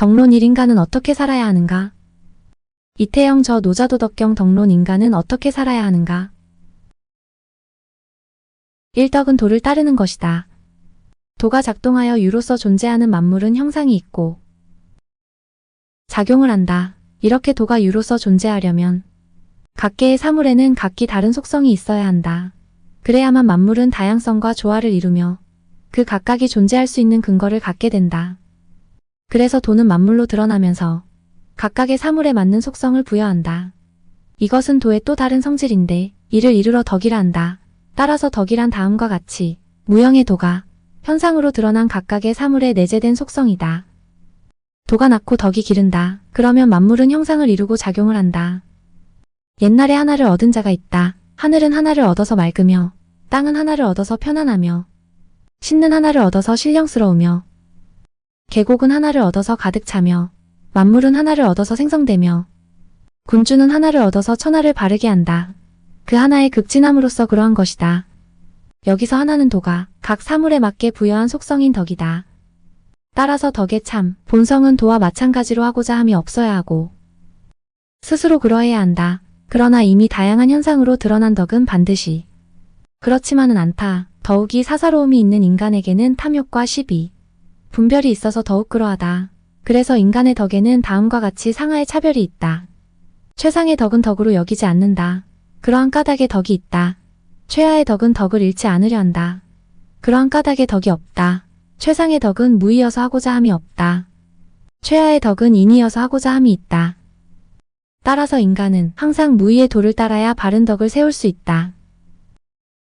덕론 1인간은 어떻게 살아야 하는가? 이태영 저 노자도덕경 덕론 인간은 어떻게 살아야 하는가? 1덕은 도를 따르는 것이다. 도가 작동하여 유로서 존재하는 만물은 형상이 있고 작용을 한다. 이렇게 도가 유로서 존재하려면 각계의 사물에는 각기 다른 속성이 있어야 한다. 그래야만 만물은 다양성과 조화를 이루며 그 각각이 존재할 수 있는 근거를 갖게 된다. 그래서 도는 만물로 드러나면서 각각의 사물에 맞는 속성을 부여한다. 이것은 도의 또 다른 성질인데 이를 이르러 덕이라 한다. 따라서 덕이란 다음과 같이 무형의 도가 현상으로 드러난 각각의 사물에 내재된 속성이다. 도가 낳고 덕이 기른다. 그러면 만물은 형상을 이루고 작용을 한다. 옛날에 하나를 얻은 자가 있다. 하늘은 하나를 얻어서 맑으며 땅은 하나를 얻어서 편안하며 신는 하나를 얻어서 신령스러우며 계곡은 하나를 얻어서 가득 차며 만물은 하나를 얻어서 생성되며 군주는 하나를 얻어서 천하를 바르게 한다. 그 하나의 극진함으로써 그러한 것이다. 여기서 하나는 도가 각 사물에 맞게 부여한 속성인 덕이다. 따라서 덕의 참 본성은 도와 마찬가지로 하고자 함이 없어야 하고 스스로 그러해야 한다. 그러나 이미 다양한 현상으로 드러난 덕은 반드시 그렇지만은 않다. 더욱이 사사로움이 있는 인간에게는 탐욕과 시비, 분별이 있어서 더욱 그러하다. 그래서 인간의 덕에는 다음과 같이 상하의 차별이 있다. 최상의 덕은 덕으로 여기지 않는다. 그러한 까닭의 덕이 있다. 최하의 덕은 덕을 잃지 않으려 한다. 그러한 까닭의 덕이 없다. 최상의 덕은 무의여서 하고자 함이 없다. 최하의 덕은 인이여서 하고자 함이 있다. 따라서 인간은 항상 무의의 도를 따라야 바른 덕을 세울 수 있다.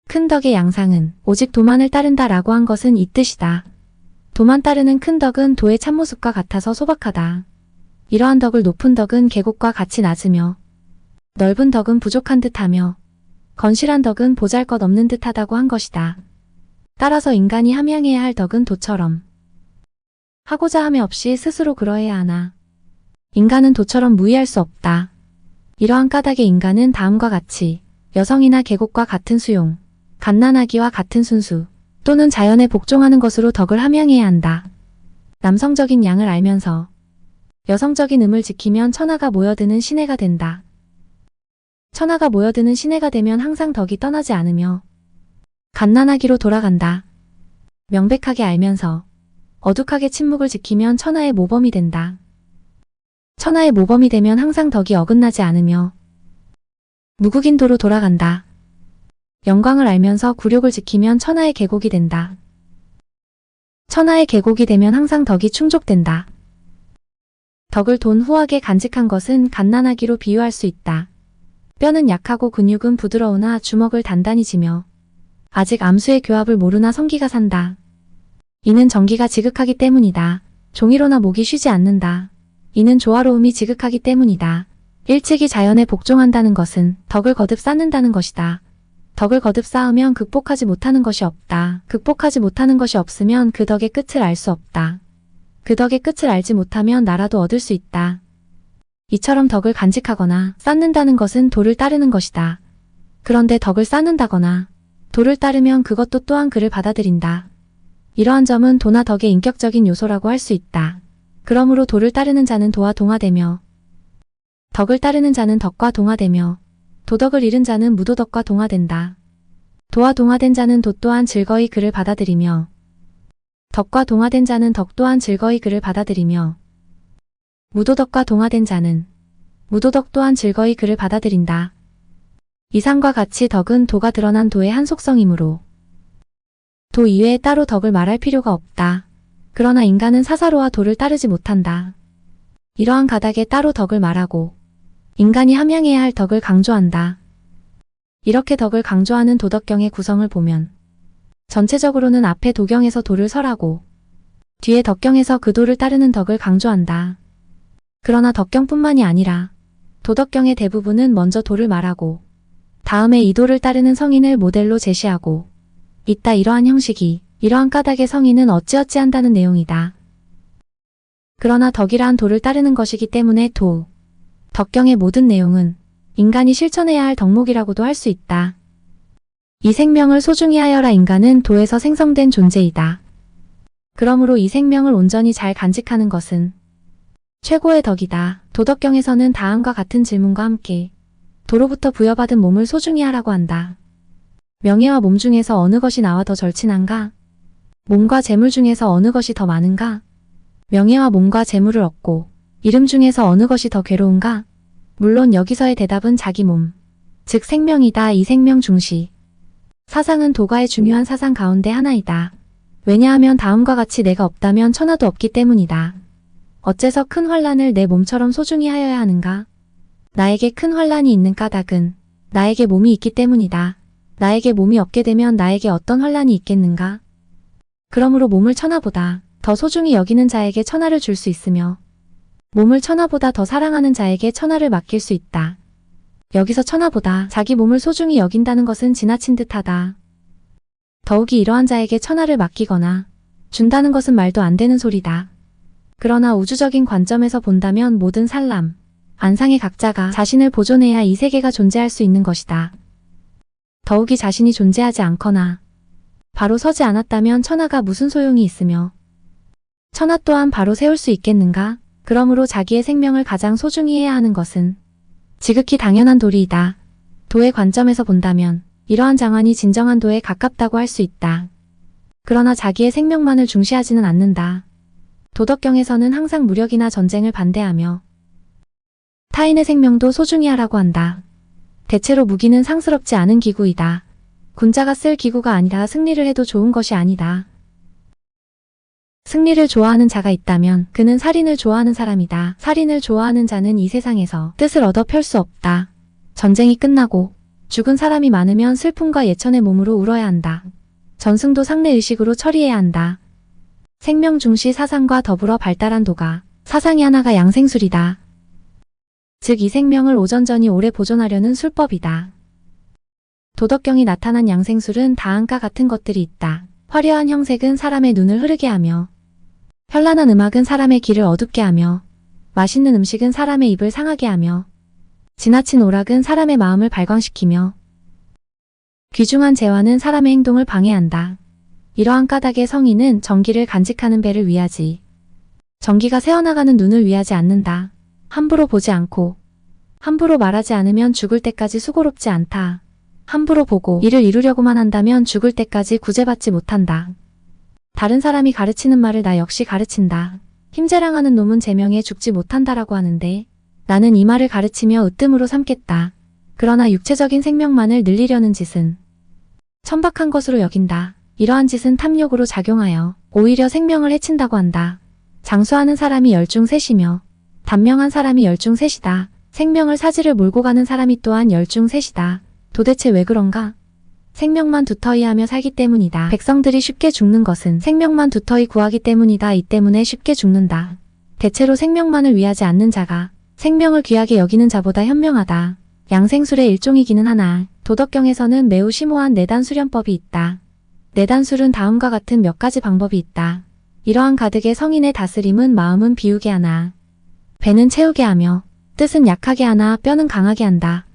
큰 덕의 양상은 오직 도만을 따른다라고 한 것은 이 뜻이다. 도만 따르는 큰 덕은 도의 참모습과 같아서 소박하다. 이러한 덕을 높은 덕은 계곡과 같이 낮으며 넓은 덕은 부족한 듯하며 건실한 덕은 보잘것없는 듯하다고 한 것이다. 따라서 인간이 함양해야 할 덕은 도처럼 하고자 함이 없이 스스로 그러해야 하나 인간은 도처럼 무의할 수 없다. 이러한 까닭의 인간은 다음과 같이 여성이나 계곡과 같은 수용, 갓난아기와 같은 순수 또는 자연에 복종하는 것으로 덕을 함양해야 한다. 남성적인 양을 알면서 여성적인 음을 지키면 천하가 모여드는 신해가 된다. 천하가 모여드는 신해가 되면 항상 덕이 떠나지 않으며 갓난아기로 돌아간다. 명백하게 알면서 어둑하게 침묵을 지키면 천하의 모범이 된다. 천하의 모범이 되면 항상 덕이 어긋나지 않으며 무국인도로 돌아간다. 영광을 알면서 굴욕을 지키면 천하의 계곡이 된다. 천하의 계곡이 되면 항상 덕이 충족된다. 덕을 돈 후하게 간직한 것은 갓난아기로 비유할 수 있다. 뼈는 약하고 근육은 부드러우나 주먹을 단단히 쥐며 아직 암수의 교합을 모르나 성기가 산다. 이는 정기가 지극하기 때문이다. 종이로나 목이 쉬지 않는다. 이는 조화로움이 지극하기 때문이다. 일찍이 자연에 복종한다는 것은 덕을 거듭 쌓는다는 것이다. 덕을 거듭 쌓으면 극복하지 못하는 것이 없다. 극복하지 못하는 것이 없으면 그 덕의 끝을 알 수 없다. 그 덕의 끝을 알지 못하면 나라도 얻을 수 있다. 이처럼 덕을 간직하거나 쌓는다는 것은 도를 따르는 것이다. 그런데 덕을 쌓는다거나 도를 따르면 그것도 또한 그를 받아들인다. 이러한 점은 도나 덕의 인격적인 요소라고 할 수 있다. 그러므로 도를 따르는 자는 도와 동화되며 덕을 따르는 자는 덕과 동화되며 도덕을 잃은 자는 무도덕과 동화된다. 도와 동화된 자는 도 또한 즐거이 그를 받아들이며 덕과 동화된 자는 덕 또한 즐거이 그를 받아들이며 무도덕과 동화된 자는 무도덕 또한 즐거이 그를 받아들인다. 이상과 같이 덕은 도가 드러난 도의 한 속성이므로 도 이외에 따로 덕을 말할 필요가 없다. 그러나 인간은 사사로와 도를 따르지 못한다. 이러한 가닥에 따로 덕을 말하고 인간이 함양해야 할 덕을 강조한다. 이렇게 덕을 강조하는 도덕경의 구성을 보면 전체적으로는 앞에 도경에서 도를 설하고 뒤에 덕경에서 그 도를 따르는 덕을 강조한다. 그러나 덕경뿐만이 아니라 도덕경의 대부분은 먼저 도를 말하고 다음에 이 도를 따르는 성인을 모델로 제시하고 있다. 이러한 형식이 이러한 까닭의 성인은 어찌어찌 한다는 내용이다. 그러나 덕이란 도를 따르는 것이기 때문에 덕경의 모든 내용은 인간이 실천해야 할 덕목이라고도 할 수 있다. 이 생명을 소중히 하여라. 인간은 도에서 생성된 존재이다. 그러므로 이 생명을 온전히 잘 간직하는 것은 최고의 덕이다. 도덕경에서는 다음과 같은 질문과 함께 도로부터 부여받은 몸을 소중히 하라고 한다. 명예와 몸 중에서 어느 것이 나와 더 절친한가? 몸과 재물 중에서 어느 것이 더 많은가? 명예와 몸과 재물을 얻고 이름 중에서 어느 것이 더 괴로운가? 물론 여기서의 대답은 자기 몸, 즉 생명이다. 이 생명 중시. 사상은 도가의 중요한 사상 가운데 하나이다. 왜냐하면 다음과 같이 내가 없다면 천하도 없기 때문이다. 어째서 큰 환란을 내 몸처럼 소중히 하여야 하는가? 나에게 큰 환란이 있는 까닭은 나에게 몸이 있기 때문이다. 나에게 몸이 없게 되면 나에게 어떤 환란이 있겠는가? 그러므로 몸을 천하보다 더 소중히 여기는 자에게 천하를 줄 수 있으며 몸을 천하보다 더 사랑하는 자에게 천하를 맡길 수 있다. 여기서 천하보다 자기 몸을 소중히 여긴다는 것은 지나친 듯하다. 더욱이 이러한 자에게 천하를 맡기거나 준다는 것은 말도 안 되는 소리다. 그러나 우주적인 관점에서 본다면 모든 산람, 안상의 각자가 자신을 보존해야 이 세계가 존재할 수 있는 것이다. 더욱이 자신이 존재하지 않거나 바로 서지 않았다면 천하가 무슨 소용이 있으며 천하 또한 바로 세울 수 있겠는가? 그러므로 자기의 생명을 가장 소중히 해야 하는 것은 지극히 당연한 도리이다. 도의 관점에서 본다면 이러한 장환이 진정한 도에 가깝다고 할 수 있다. 그러나 자기의 생명만을 중시하지는 않는다. 도덕경에서는 항상 무력이나 전쟁을 반대하며 타인의 생명도 소중히 하라고 한다. 대체로 무기는 상스럽지 않은 기구이다. 군자가 쓸 기구가 아니라 승리를 해도 좋은 것이 아니다. 승리를 좋아하는 자가 있다면 그는 살인을 좋아하는 사람이다. 살인을 좋아하는 자는 이 세상에서 뜻을 얻어 펼 수 없다. 전쟁이 끝나고 죽은 사람이 많으면 슬픔과 예천의 몸으로 울어야 한다. 전승도 상례의식으로 처리해야 한다. 생명 중시 사상과 더불어 발달한 도가 사상이 하나가 양생술이다. 즉 이 생명을 오전전이 오래 보존하려는 술법이다. 도덕경이 나타난 양생술은 다음과 같은 것들이 있다. 화려한 형색은 사람의 눈을 흐르게 하며 현란한 음악은 사람의 귀를 어둡게 하며 맛있는 음식은 사람의 입을 상하게 하며 지나친 오락은 사람의 마음을 발광시키며 귀중한 재화는 사람의 행동을 방해한다. 이러한 까닭의 성의는 정기를 간직하는 배를 위하지 정기가 새어나가는 눈을 위하지 않는다. 함부로 보지 않고 함부로 말하지 않으면 죽을 때까지 수고롭지 않다. 함부로 보고 이를 이루려고만 한다면 죽을 때까지 구제받지 못한다. 다른 사람이 가르치는 말을 나 역시 가르친다. 힘자랑하는 놈은 제명에 죽지 못한다라고 하는데 나는 이 말을 가르치며 으뜸으로 삼겠다. 그러나 육체적인 생명만을 늘리려는 짓은 천박한 것으로 여긴다. 이러한 짓은 탐욕으로 작용하여 오히려 생명을 해친다고 한다. 장수하는 사람이 열중 셋이며 단명한 사람이 열중 셋이다. 생명을 사지를 몰고 가는 사람이 또한 열중 셋이다. 도대체 왜 그런가? 생명만 두터이 하며 살기 때문이다. 백성들이 쉽게 죽는 것은 생명만 두터이 구하기 때문이다. 이 때문에 쉽게 죽는다. 대체로 생명만을 위하지 않는 자가 생명을 귀하게 여기는 자보다 현명하다. 양생술의 일종이기는 하나 도덕경에서는 매우 심오한 내단 수련법이 있다. 내단술은 다음과 같은 몇 가지 방법이 있다. 이러한 가득의 성인의 다스림은 마음은 비우게 하나 배는 채우게 하며 뜻은 약하게 하나 뼈는 강하게 한다.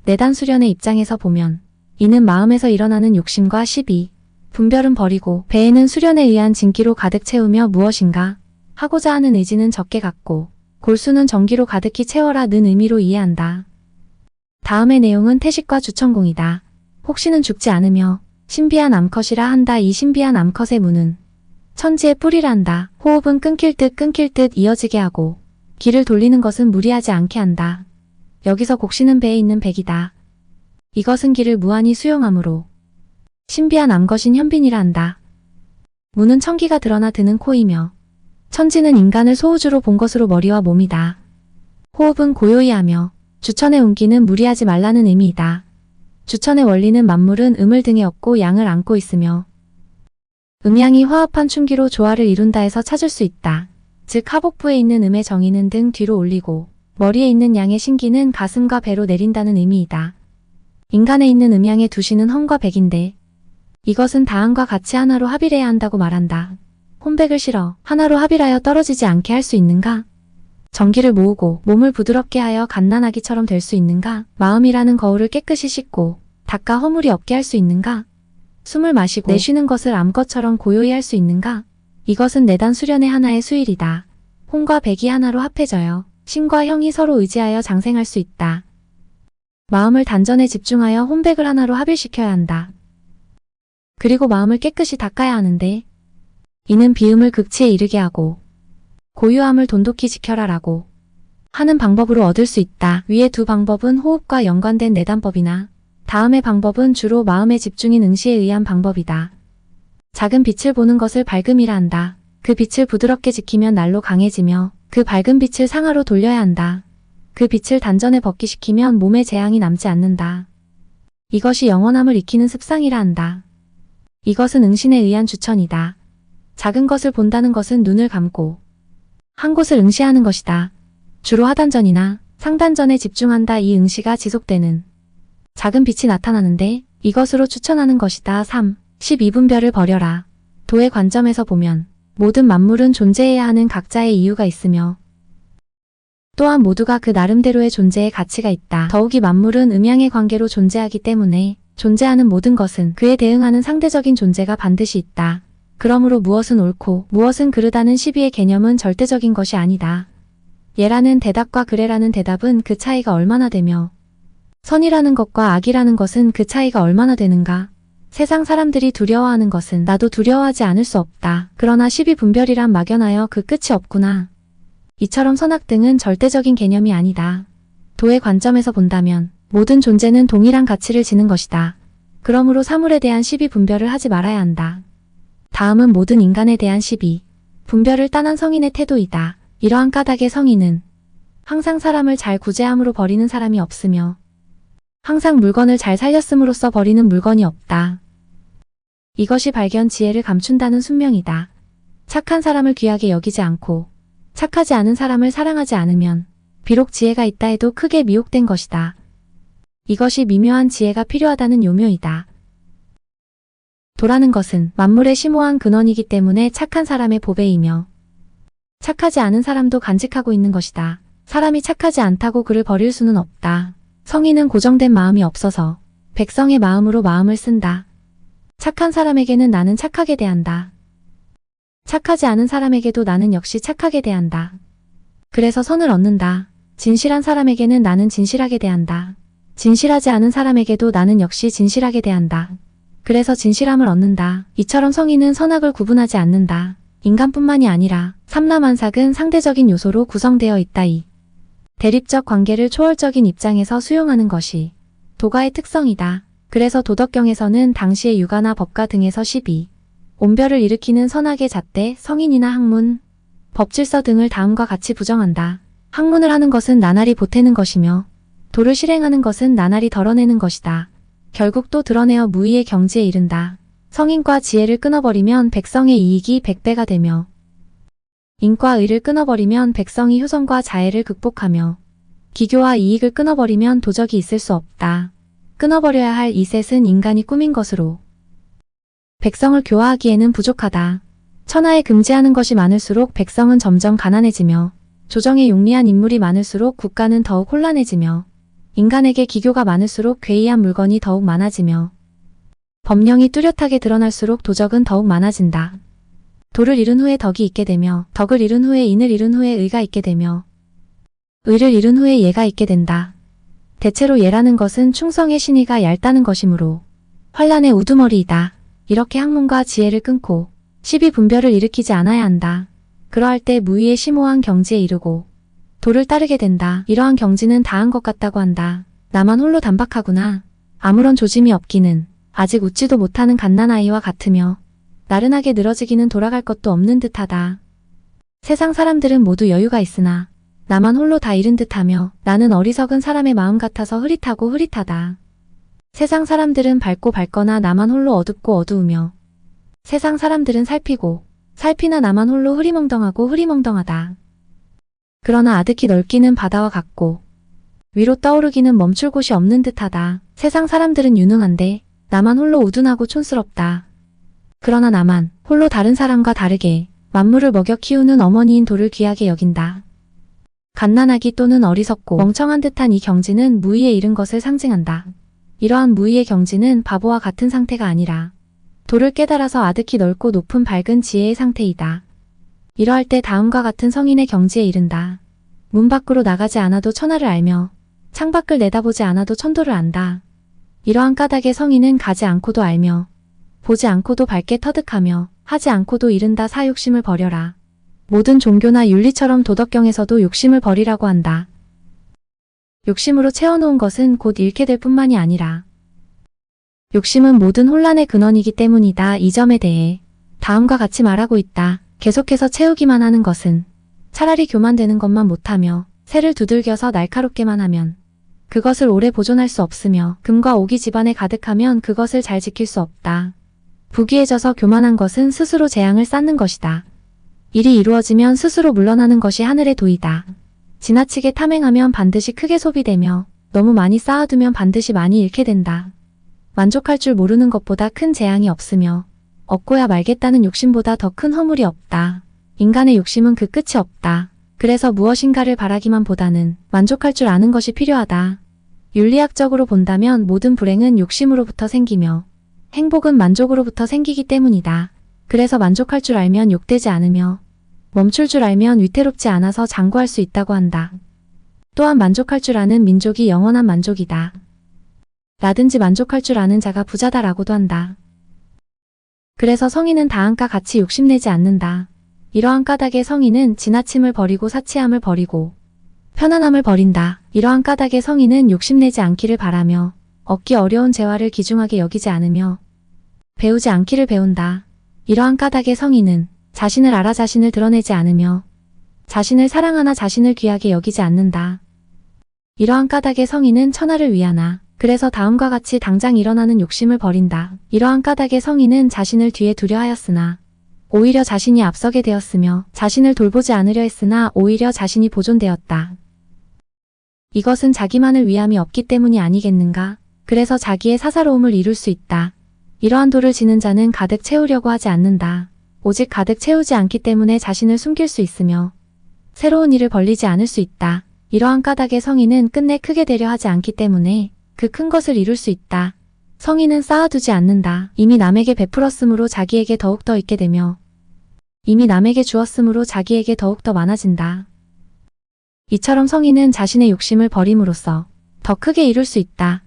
내단 수련의 입장에서 보면 이는 마음에서 일어나는 욕심과 시비, 분별은 버리고 배에는 수련에 의한 진기로 가득 채우며 무엇인가 하고자 하는 의지는 적게 갖고 골수는 정기로 가득히 채워라는 의미로 이해한다. 다음의 내용은 태식과 주천공이다. 혹시는 죽지 않으며 신비한 암컷이라 한다. 이 신비한 암컷의 무는 천지의 뿌리라 한다. 호흡은 끊길 듯 이어지게 하고 기를 돌리는 것은 무리하지 않게 한다. 여기서 곡시는 배에 있는 백이다. 이것은 기를 무한히 수용하므로 신비한 암것인 현빈이라 한다. 무는 천기가 드러나 드는 코이며 천지는 인간을 소우주로 본 것으로 머리와 몸이다. 호흡은 고요히 하며 주천의 운기는 무리하지 말라는 의미이다. 주천의 원리는 만물은 음을 등에 업고 양을 안고 있으며 음양이 화합한 춘기로 조화를 이룬다 해서 찾을 수 있다. 즉 하복부에 있는 음의 정의는 등 뒤로 올리고 머리에 있는 양의 신기는 가슴과 배로 내린다는 의미이다. 인간에 있는 음양의 두시는 험과 백인데 이것은 다음과 같이 하나로 합일해야 한다고 말한다. 혼백을 실어 하나로 합일하여 떨어지지 않게 할 수 있는가? 정기를 모으고 몸을 부드럽게 하여 갓난아기처럼 될 수 있는가? 마음이라는 거울을 깨끗이 씻고 닦아 허물이 없게 할 수 있는가? 숨을 마시고 내쉬는 것을 암것처럼 고요히 할 수 있는가? 이것은 내단 수련의 하나의 수일이다. 홍과 백이 하나로 합해져요. 신과 형이 서로 의지하여 장생할 수 있다. 마음을 단전에 집중하여 혼백을 하나로 합일시켜야 한다. 그리고 마음을 깨끗이 닦아야 하는데 이는 비음을 극치에 이르게 하고 고유함을 돈독히 지켜라라고 하는 방법으로 얻을 수 있다. 위의 두 방법은 호흡과 연관된 내단법이나 다음의 방법은 주로 마음의 집중인 응시에 의한 방법이다. 작은 빛을 보는 것을 밝음이라 한다. 그 빛을 부드럽게 지키면 날로 강해지며 그 밝은 빛을 상하로 돌려야 한다. 그 빛을 단전에 벗기시키면 몸에 재앙이 남지 않는다. 이것이 영원함을 익히는 습상이라 한다. 이것은 응신에 의한 주천이다. 작은 것을 본다는 것은 눈을 감고 한 곳을 응시하는 것이다. 주로 하단전이나 상단전에 집중한다. 이 응시가 지속되는 작은 빛이 나타나는데 이것으로 추천하는 것이다. 3. 12분별을 버려라. 도의 관점에서 보면 모든 만물은 존재해야 하는 각자의 이유가 있으며 또한 모두가 그 나름대로의 존재의 가치가 있다. 더욱이 만물은 음양의 관계로 존재하기 때문에 존재하는 모든 것은 그에 대응하는 상대적인 존재가 반드시 있다. 그러므로 무엇은 옳고 무엇은 그르다는 시비의 개념은 절대적인 것이 아니다. 예라는 대답과 그래라는 대답은 그 차이가 얼마나 되며 선이라는 것과 악이라는 것은 그 차이가 얼마나 되는가. 세상 사람들이 두려워하는 것은 나도 두려워하지 않을 수 없다. 그러나 시비분별이란 막연하여 그 끝이 없구나. 이처럼 선악 등은 절대적인 개념이 아니다. 도의 관점에서 본다면 모든 존재는 동일한 가치를 지는 것이다. 그러므로 사물에 대한 시비분별을 하지 말아야 한다. 다음은 모든 인간에 대한 시비 분별을 따난 성인의 태도이다. 이러한 까닭의 성인은 항상 사람을 잘 구제함으로 버리는 사람이 없으며 항상 물건을 잘 살렸음으로써 버리는 물건이 없다. 이것이 발견 지혜를 감춘다는 순명이다. 착한 사람을 귀하게 여기지 않고 착하지 않은 사람을 사랑하지 않으면 비록 지혜가 있다 해도 크게 미혹된 것이다. 이것이 미묘한 지혜가 필요하다는 요묘이다. 도라는 것은 만물의 심오한 근원이기 때문에 착한 사람의 보배이며 착하지 않은 사람도 간직하고 있는 것이다. 사람이 착하지 않다고 그를 버릴 수는 없다. 성인은 고정된 마음이 없어서 백성의 마음으로 마음을 쓴다. 착한 사람에게는 나는 착하게 대한다. 착하지 않은 사람에게도 나는 역시 착하게 대한다. 그래서 선을 얻는다. 진실한 사람에게는 나는 진실하게 대한다. 진실하지 않은 사람에게도 나는 역시 진실하게 대한다. 그래서 진실함을 얻는다. 이처럼 성인은 선악을 구분하지 않는다. 인간뿐만이 아니라 삼라만삭은 상대적인 요소로 구성되어 있다. 이 대립적 관계를 초월적인 입장에서 수용하는 것이 도가의 특성이다. 그래서 도덕경에서는 당시의 유가나 법가 등에서 시비, 온별을 일으키는 선악의 잣대, 성인이나 학문, 법질서 등을 다음과 같이 부정한다. 학문을 하는 것은 나날이 보태는 것이며 도를 실행하는 것은 나날이 덜어내는 것이다. 결국 또 드러내어 무의의 경지에 이른다. 성인과 지혜를 끊어버리면 백성의 이익이 100배가 되며 인과 의를 끊어버리면 백성이 효성과 자애를 극복하며 기교와 이익을 끊어버리면 도적이 있을 수 없다. 끊어버려야 할 이 셋은 인간이 꾸민 것으로 백성을 교화하기에는 부족하다. 천하에 금지하는 것이 많을수록 백성은 점점 가난해지며 조정에 용리한 인물이 많을수록 국가는 더욱 혼란해지며 인간에게 기교가 많을수록 괴이한 물건이 더욱 많아지며 법령이 뚜렷하게 드러날수록 도적은 더욱 많아진다. 도를 잃은 후에 덕이 있게 되며 덕을 잃은 후에 인을 잃은 후에 의가 있게 되며 의를 잃은 후에 예가 있게 된다. 대체로 예라는 것은 충성의 신의가 얇다는 것이므로 환란의 우두머리이다. 이렇게 학문과 지혜를 끊고 시비분별을 일으키지 않아야 한다. 그러할 때 무의의 심오한 경지에 이르고 도를 따르게 된다. 이러한 경지는 다한 것 같다고 한다. 나만 홀로 단박하구나. 아무런 조짐이 없기는 아직 웃지도 못하는 갓난아이와 같으며 나른하게 늘어지기는 돌아갈 것도 없는 듯하다. 세상 사람들은 모두 여유가 있으나 나만 홀로 다 잃은 듯하며 나는 어리석은 사람의 마음 같아서 흐릿하고 흐릿하다. 세상 사람들은 밝고 밝거나 나만 홀로 어둡고 어두우며 세상 사람들은 살피고 살피나 나만 홀로 흐리멍덩하고 흐리멍덩하다. 그러나 아득히 넓기는 바다와 같고 위로 떠오르기는 멈출 곳이 없는 듯하다. 세상 사람들은 유능한데 나만 홀로 우둔하고 촌스럽다. 그러나 나만 홀로 다른 사람과 다르게 만물을 먹여 키우는 어머니인 도를 귀하게 여긴다. 갓난아기 또는 어리석고 멍청한 듯한 이 경지는 무의에 이른 것을 상징한다. 이러한 무의의 경지는 바보와 같은 상태가 아니라 도를 깨달아서 아득히 넓고 높은 밝은 지혜의 상태이다. 이러할 때 다음과 같은 성인의 경지에 이른다. 문 밖으로 나가지 않아도 천하를 알며 창밖을 내다보지 않아도 천도를 안다. 이러한 까닭에 성인은 가지 않고도 알며 보지 않고도 밝게 터득하며 하지 않고도 이른다. 사욕심을 버려라. 모든 종교나 윤리처럼 도덕경에서도 욕심을 버리라고 한다. 욕심으로 채워놓은 것은 곧 잃게 될 뿐만이 아니라 욕심은 모든 혼란의 근원이기 때문이다. 이 점에 대해 다음과 같이 말하고 있다. 계속해서 채우기만 하는 것은 차라리 교만되는 것만 못하며 새를 두들겨서 날카롭게만 하면 그것을 오래 보존할 수 없으며 금과 옥이 집안에 가득하면 그것을 잘 지킬 수 없다. 부귀해져서 교만한 것은 스스로 재앙을 쌓는 것이다. 일이 이루어지면 스스로 물러나는 것이 하늘의 도이다. 지나치게 탐행하면 반드시 크게 소비되며 너무 많이 쌓아두면 반드시 많이 잃게 된다. 만족할 줄 모르는 것보다 큰 재앙이 없으며 얻고야 말겠다는 욕심보다 더 큰 허물이 없다. 인간의 욕심은 그 끝이 없다. 그래서 무엇인가를 바라기만 보다는 만족할 줄 아는 것이 필요하다. 윤리학적으로 본다면 모든 불행은 욕심으로부터 생기며 행복은 만족으로부터 생기기 때문이다. 그래서 만족할 줄 알면 욕되지 않으며 멈출 줄 알면 위태롭지 않아서 장구할 수 있다고 한다. 또한 만족할 줄 아는 민족이 영원한 만족이다. 나든지 만족할 줄 아는 자가 부자다라고도 한다. 그래서 성인은 다함과 같이 욕심내지 않는다. 이러한 까닭에 성인은 지나침을 버리고 사치함을 버리고 편안함을 버린다. 이러한 까닭에 성인은 욕심내지 않기를 바라며 얻기 어려운 재화를 귀중하게 여기지 않으며 배우지 않기를 배운다. 이러한 까닭에 성인은 자신을 알아 자신을 드러내지 않으며 자신을 사랑하나 자신을 귀하게 여기지 않는다. 이러한 까닭에 성인은 천하를 위하나 그래서 다음과 같이 당장 일어나는 욕심을 버린다. 이러한 까닭에 성인은 자신을 뒤에 두려 하였으나 오히려 자신이 앞서게 되었으며 자신을 돌보지 않으려 했으나 오히려 자신이 보존되었다. 이것은 자기만을 위함이 없기 때문이 아니겠는가? 그래서 자기의 사사로움을 이룰 수 있다. 이러한 도를 지는 자는 가득 채우려고 하지 않는다. 오직 가득 채우지 않기 때문에 자신을 숨길 수 있으며 새로운 일을 벌리지 않을 수 있다. 이러한 까닭에 성인은 끝내 크게 되려 하지 않기 때문에 그 큰 것을 이룰 수 있다. 성인은 쌓아두지 않는다. 이미 남에게 베풀었으므로 자기에게 더욱더 있게 되며 이미 남에게 주었으므로 자기에게 더욱더 많아진다. 이처럼 성인은 자신의 욕심을 버림으로써 더 크게 이룰 수 있다.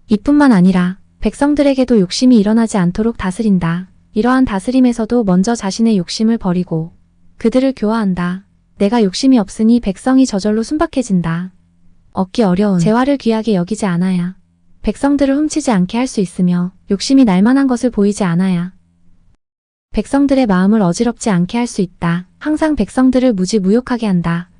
이뿐만 아니라 백성들에게도 욕심이 일어나지 않도록 다스린다. 이러한 다스림에서도 먼저 자신의 욕심을 버리고 그들을 교화한다. 내가 욕심이 없으니 백성이 저절로 순박해진다. 얻기 어려운 재화를 귀하게 여기지 않아야 백성들을 훔치지 않게 할 수 있으며 욕심이 날만한 것을 보이지 않아야 백성들의 마음을 어지럽지 않게 할 수 있다. 항상 백성들을 무지무욕하게 한다.